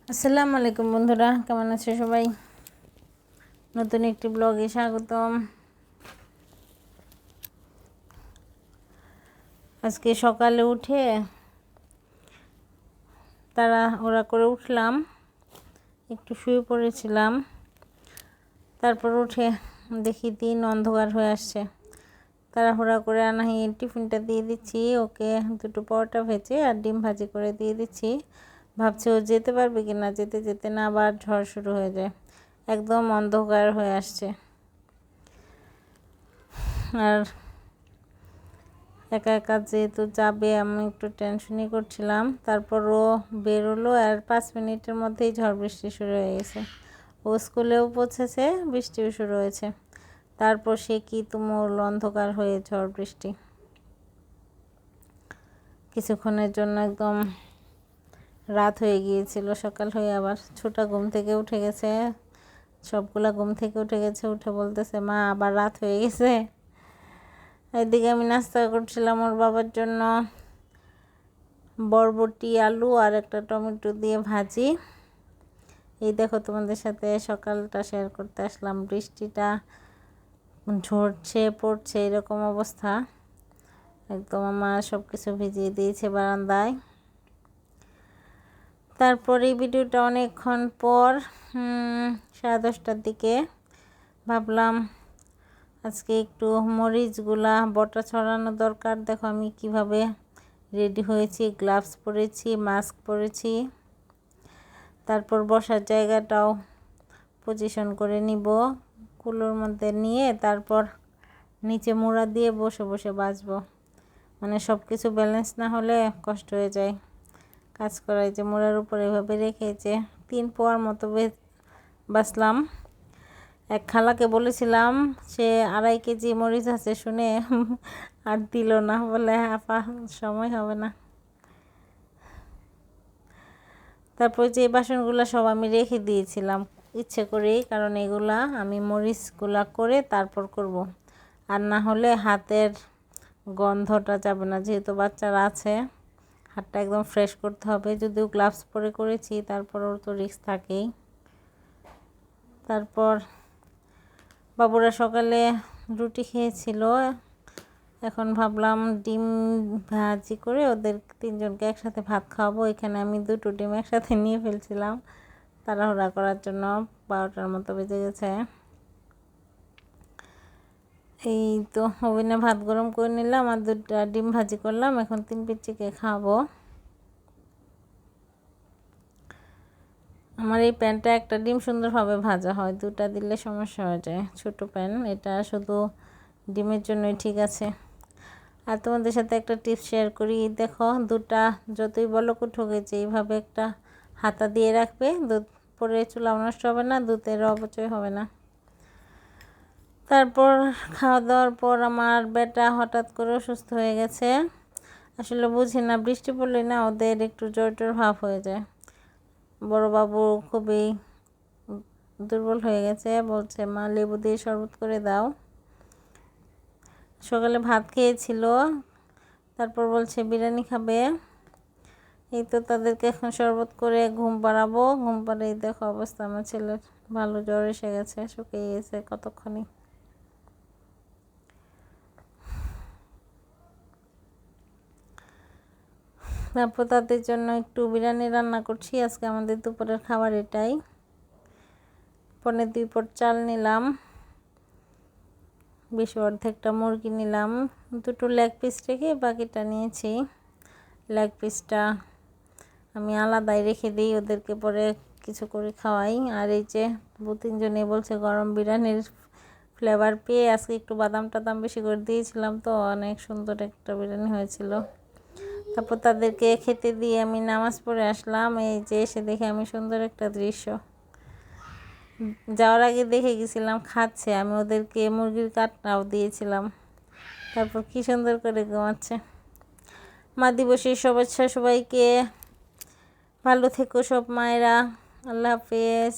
আসসালামু আলাইকুম বন্ধুরা, কেমন আছে সবাই? নতুন একটি ব্লগে স্বাগতম। আজকে সকালে উঠে তাড়াহুড়া করে উঠলাম, একটু শুয়ে পড়েছিলাম। তারপর উঠে দেখি দিন অন্ধকার হয়ে আসছে। তাড়াহুড়া করে আনাহি টিফিনটা দিয়ে দিচ্ছি, ওকে দুটো পরোটা ভেজে আর ডিম ভাজি করে দিয়ে দিচ্ছি। ভাবছি ও যেতে পারবে কি না, যেতে যেতে না আবার ঝড় শুরু হয়ে যায়, একদম অন্ধকার হয়ে আসছে। আর একা একা যেহেতু যাবে, আমি একটু টেনশনই করছিলাম। তারপর ও বেরোলো আর 5 মিনিটের মধ্যেই ঝড় বৃষ্টি শুরু হয়ে গেছে। ও স্কুলেও পৌঁছেছে, বৃষ্টিও শুরু হয়েছে। তারপর সে কি তুমুল অন্ধকার হয়ে ঝড় বৃষ্টি, কিছুক্ষণের জন্য একদম রাত হয়ে গিয়েছিল। সকাল হয়ে আবার ছোটা ঘুম থেকে উঠে গেছে, সবগুলা ঘুম থেকে উঠে গেছে। উঠে বলতেছে, মা আবার রাত হয়ে গেছে। এদিকে আমি নাস্তা করছিলাম ওর বাবার জন্য, বরবটি আলু আর একটা টমেটো দিয়ে ভাজি। এই দেখো, তোমাদের সাথে সকালটা শেয়ার করতে আসলাম। বৃষ্টিটা ঝরছে পড়ছে, এরকম অবস্থা। একদম আমার সব কিছু ভিজিয়ে দিয়েছে বারান্দায়। তারপর এই ভিডিওটা অনেকক্ষণ পর 10:30টার দিকে ভাবলাম আজকে একটু মরিচগুলা বটা ছড়ানো দরকার। দেখো আমি কিভাবে রেডি হয়েছি, গ্লাভস পরেছি, মাস্ক পরেছি। তারপর বসার জায়গাটাও পজিশন করে নিব, কুলোর মধ্যে নিয়ে তারপর নিচে মোড়া দিয়ে বসে বসে বাজবো। মানে সব কিছু ব্যালেন্স না হলে কষ্ট হয়ে যায় কাজ করাই। যে মোড়ার উপরে এভাবে রেখেছে 3 পোয়ার মতো বাছলাম। এক খালাকে বলেছিলাম, সে 2.5 কেজি মরিচ আছে শুনে আর দিল না, বলে আপা সময় হবে না। তারপর যে বাসনগুলো সব আমি রেখে দিয়েছিলাম ইচ্ছে করেই, কারণ এগুলা আমি মরিচগুলা করে তারপর করব। আর না হলে হাতের গন্ধটা যাবে না, যেহেতু বাচ্চারা আছে হাতটা একদম ফ্রেশ করতে হবে। যদিও গ্লাভস পরে করেছি, তারপরও তো রিস্ক থাকেই। তারপর বাবুরা সকালে রুটি খেয়েছিল, এখন ভাবলাম ডিম ভাজি করে ওদের 3জনকে একসাথে ভাত খাওয়াবো। এখানে আমি 2টো ডিম একসাথে নিয়ে ফেলছিলাম তাড়াহুড়া করার জন্য। 12টার মতো বেজে গেছে। এই তো ওভেনে ভাত গরম করে নিলাম আর 2টা ডিম ভাজি করলাম। এখন 3 পিচ্চিকে খাবো। আমার এই প্যানটা একটা ডিম সুন্দরভাবে ভাজা হয়, 2টা দিলে সমস্যা হয়ে যায়। ছোট প্যান, এটা শুধু ডিমের জন্যই ঠিক আছে। আর তোমাদের সাথে একটা টিপস শেয়ার করি। দেখো, 2টা যতই বলক উঠুক, যে এইভাবে একটা হাতা দিয়ে রাখবে, দুধ পরে চুলাও নষ্ট হবে না, দুধের অপচয় হবে না। তারপর খাওয়া দাওয়ার পর আমার বেটা হঠাৎ করে অসুস্থ হয়ে গেছে। আসলে বুঝি না, বৃষ্টি পড়লে না ওদের একটু জ্বর জ্বর ভাব হয়ে যায়। বড় বাবু খুবই দুর্বল হয়ে গেছে, বলছে মা লেবু দিয়ে শরবত করে দাও। সকালে ভাত খেয়েছিল, তারপর বলছে বিরিয়ানি খাবে। এই তো তাদেরকে এখন শরবত করে ঘুম পাড়াবো। ঘুম পাড়ে দেখো অবস্থা, আমার ছেলের ভালো জ্বর এসে গেছে, শুকিয়ে গেছে কতক্ষণই। তারপর তাদের জন্য একটু বিরিয়ানি রান্না করছি। আজকে আমাদের দুপুরের খাবার এটাই। 2.25 পট চাল নিলাম, অর্ধেকটা মুরগি নিলাম, 2টো লেগ পিস রেখে বাকিটা নিয়েছি। লেগ পিসটা আমি আলাদাই রেখে দিই, ওদেরকে পরে কিছু করে খাওয়াই। আর এই যে 2-3জনে বলছে গরম বিরিয়ানির ফ্লেভার পেয়ে আজকে একটু বাদাম টাদাম বেশি করে দিয়েছিলাম, তো অনেক সুন্দর একটা বিরিয়ানি হয়েছিল। তারপর তাদেরকে খেতে দিয়ে আমি নামাজ পড়ে আসলাম। এই যে এসে দেখে আমি সুন্দর একটা দৃশ্য, যাওয়ার আগে দেখে গেছিলাম খাচ্ছে, আমি ওদেরকে মুরগির কাটনাও দিয়েছিলাম। তারপর কি সুন্দর করে ঘুমাচ্ছে। মা দিবসের শুভেচ্ছা সবাইকে। ভালো থেকো সব মায়েরা। আল্লাহ হাফেজ।